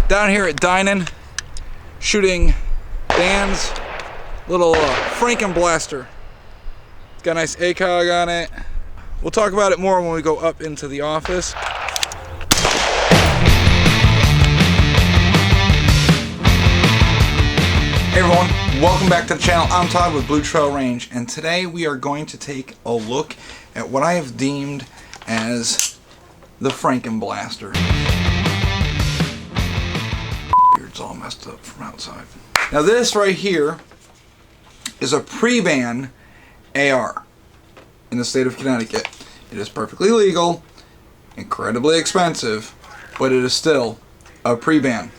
Down here at Dining, shooting Dan's little Frankin-Blaster. It's got a nice ACOG on it. We'll talk about it more when we go up into the office. Hey everyone, welcome back to the channel. I'm Todd with Blue Trail Range, and today we are going to take a look at what I have deemed as the Frankin-Blaster. Beard's all messed up from outside. Now this right here is a pre-ban AR in the state of Connecticut. It is perfectly legal, incredibly expensive, but it is still a pre-ban.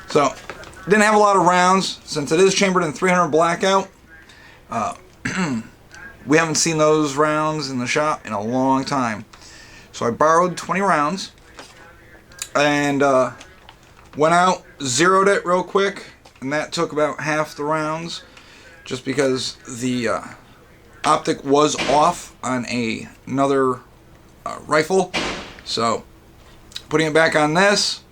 So, didn't have a lot of rounds since it is chambered in 300 Blackout. We haven't seen those rounds in the shop in a long time. So I borrowed 20 rounds and went out, zeroed it real quick, and that took about half the rounds just because the optic was off on another rifle. So putting it back on this,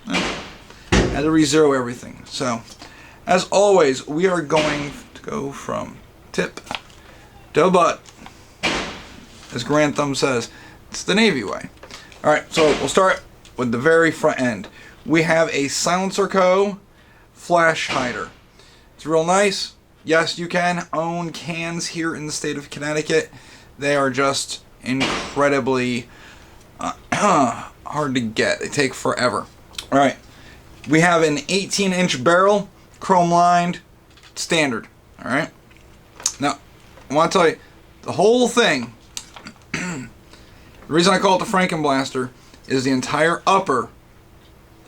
had to re-zero everything. So as always, we are going to go from tip to butt. As Grand Thumb says, it's the Navy way. Alright, so we'll start with the very front end. We have a Silencer Co. flash hider. It's real nice. Yes, you can own cans here in the state of Connecticut. They are just incredibly hard to get. They take forever. Alright, we have an 18-inch barrel, chrome lined, standard. Alright, now I want to tell you, the whole thing, the reason I call it the Frankin-Blaster is the entire upper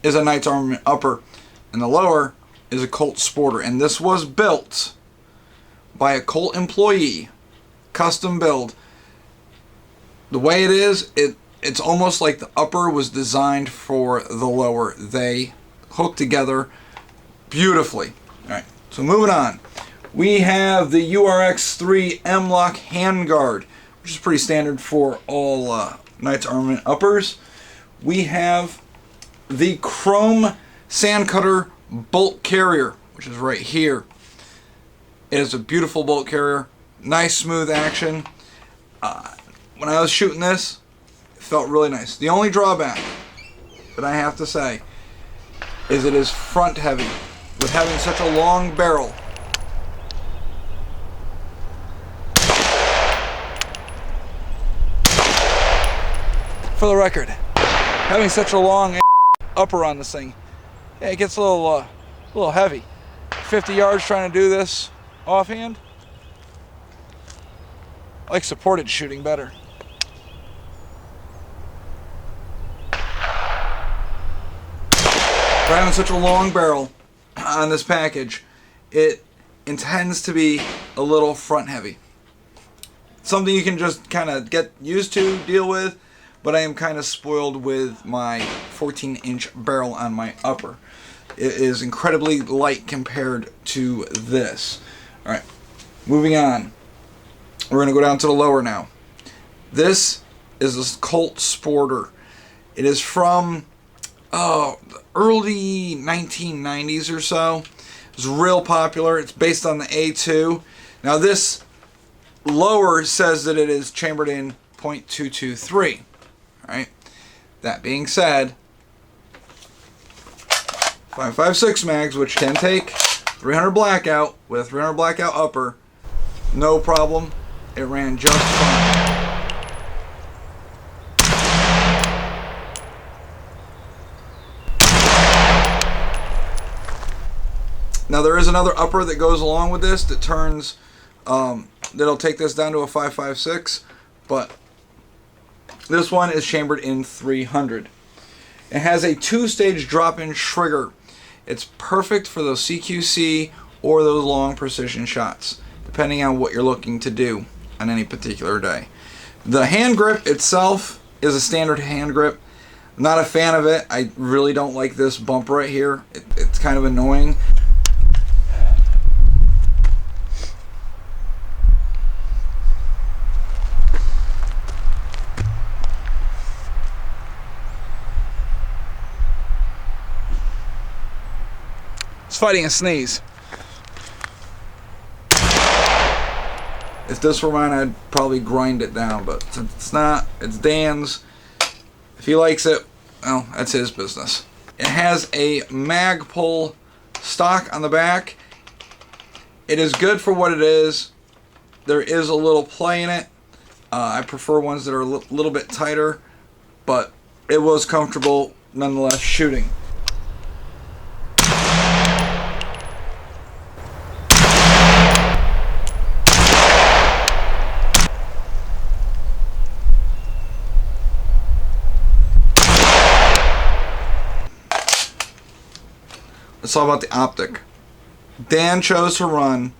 is a Knight's Armament Upper, and the lower is a Colt Sporter. And this was built by a Colt employee, custom build. The way it is, it's almost like the upper was designed for the lower. They hook together beautifully. Alright, so moving on. We have the URX3 M-Lock handguard, which is pretty standard for all Knight's Armament Uppers. We have the chrome sandcutter bolt carrier, which is right here. It is a beautiful bolt carrier, nice smooth action. When I was shooting this, it felt really nice. The only drawback that I have to say is it is front heavy. With having such a long barrel, for the record, having such a long upper on this thing, yeah, it gets a little heavy. 50 yards trying to do this offhand. I like supported shooting better. For having such a long barrel on this package, it intends to be a little front heavy. Something you can just kind of get used to, deal with, but I am kind of spoiled with my 14-inch barrel on my upper. It is incredibly light compared to this. Alright, moving on. We're going to go down to the lower now. This is this Colt Sporter. It is from the early 1990s or so. It's real popular. It's based on the A2. Now this lower says that it is chambered in .223. Alright. That being said, 5.56 mags, which can take 300 Blackout with a 300 Blackout upper, no problem. It ran just fine. Now there is another upper that goes along with this that turns, that'll take this down to a 5.56, but this one is chambered in 300. It has a 2-stage drop-in trigger. It's perfect for those CQC or those long precision shots, depending on what you're looking to do on any particular day. The hand grip itself is a standard hand grip. I'm not a fan of it. I really don't like this bump right here. It's kind of annoying. fighting a sneeze. If this were mine, I'd probably grind it down, but since it's not, it's Dan's. If he likes it, well, that's his business. It has a Magpul stock on the back. It is good for what it is. There is a little play in it. I prefer ones that are a little bit tighter, but it was comfortable nonetheless shooting. Let's talk about the Optic. Dan chose to run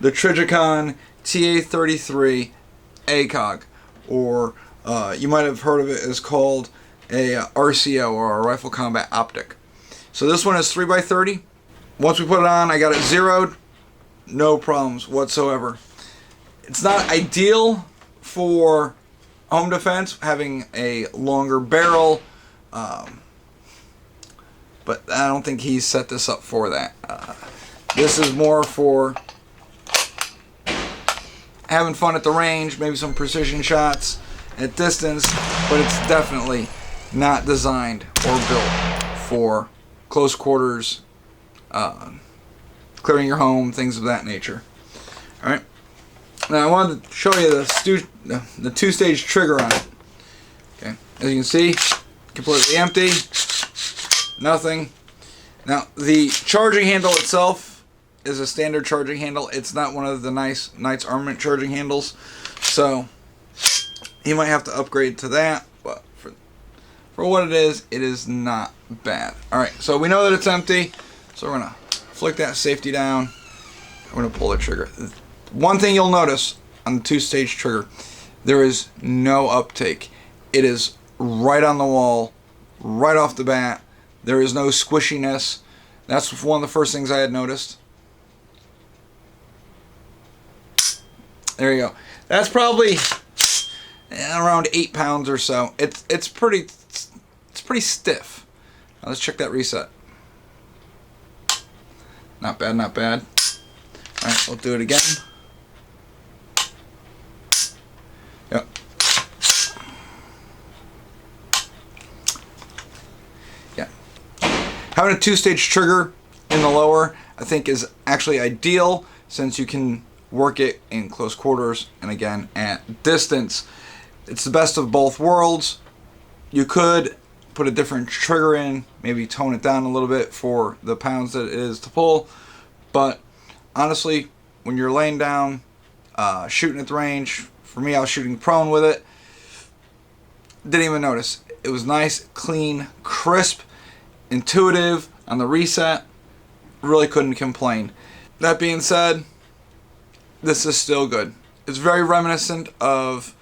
the Trijicon TA33 ACOG, or you might have heard of it as called a RCO, or a Rifle Combat Optic. So this one is 3x30. Once we put it on, I got it zeroed. No problems whatsoever. It's not ideal for home defense, having a longer barrel, but I don't think he's set this up for that. This is more for having fun at the range, maybe some precision shots at distance, but it's definitely not designed or built for close quarters, clearing your home, things of that nature. Alright, now I wanted to show you the two-stage trigger on it. Okay, as you can see, completely empty, nothing. Now the charging handle itself is a standard charging handle. It's not one of the nice Knights Armament charging handles, so you might have to upgrade to that, but for what it is not bad. Alright, so we know that it's empty, so we're going to flick that safety down. We're going to pull the trigger. One thing you'll notice on the two-stage trigger, there is no uptake. It is right on the wall, right off the bat. There is no squishiness. That's one of the first things I had noticed. There you go. That's probably around 8 pounds or so. It's pretty stiff. Now let's check that reset. Not bad, not bad. All right, we'll do it again. Yep. Yeah. Having a two-stage trigger in the lower, I think, is actually ideal, since you can work it in close quarters and again at distance. It's the best of both worlds. You could put a different trigger in, maybe tone it down a little bit for the pounds that it is to pull, but honestly, when you're laying down, shooting at the range, for me, I was shooting prone with it, didn't even notice. It was nice, clean, crisp, intuitive on the reset. Really couldn't complain. That being said, this is still good. It's very reminiscent of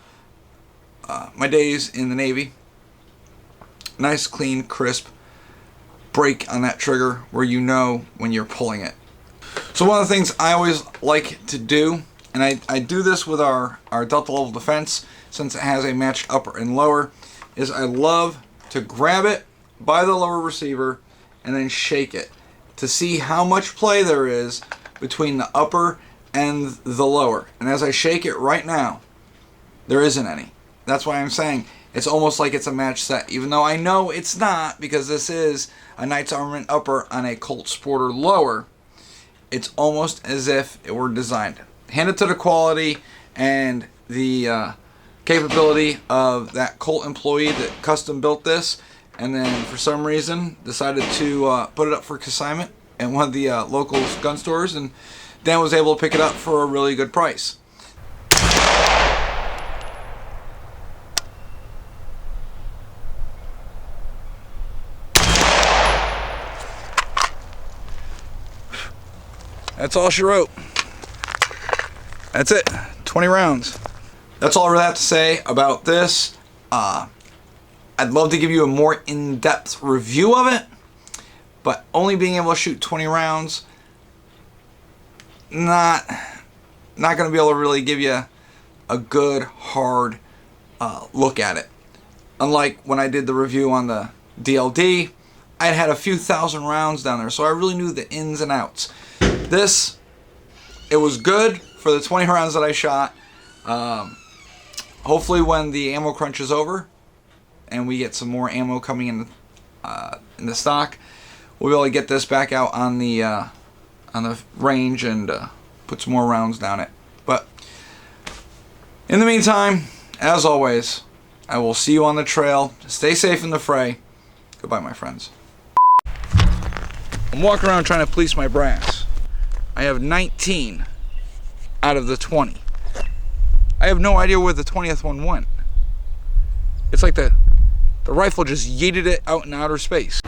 my days in the Navy. Nice, clean, crisp break on that trigger where you know when you're pulling it. So one of the things I always like to do, and I do this with our Delta level defense, since it has a matched upper and lower, is I love to grab it by the lower receiver and then shake it to see how much play there is between the upper and the lower. And as I shake it right now, there isn't any. That's why I'm saying it's almost like it's a match set, even though I know it's not, because this is a Knights Armament Upper on a Colt Sporter Lower. It's almost as if it were designed. Handed to the quality and the capability of that Colt employee that custom built this, and then for some reason decided to put it up for consignment at one of the local gun stores, and Dan was able to pick it up for a really good price. That's all she wrote. That's it. 20 rounds. That's all I really have to say about this. I'd love to give you a more in-depth review of it, but only being able to shoot 20 rounds, not going to be able to really give you a good, hard look at it. Unlike when I did the review on the DLD, I'd had a few thousand rounds down there, so I really knew the ins and outs. This, it was good for the 20 rounds that I shot. Hopefully when the ammo crunch is over and we get some more ammo coming in the stock, we'll be able to get this back out on the range and put some more rounds down it. But in the meantime, as always, I will see you on the trail. Stay safe in the fray. Goodbye, my friends. I'm walking around trying to police my brass. I have 19 out of the 20. I have no idea where the 20th one went. It's like the rifle just yeeted it out in outer space.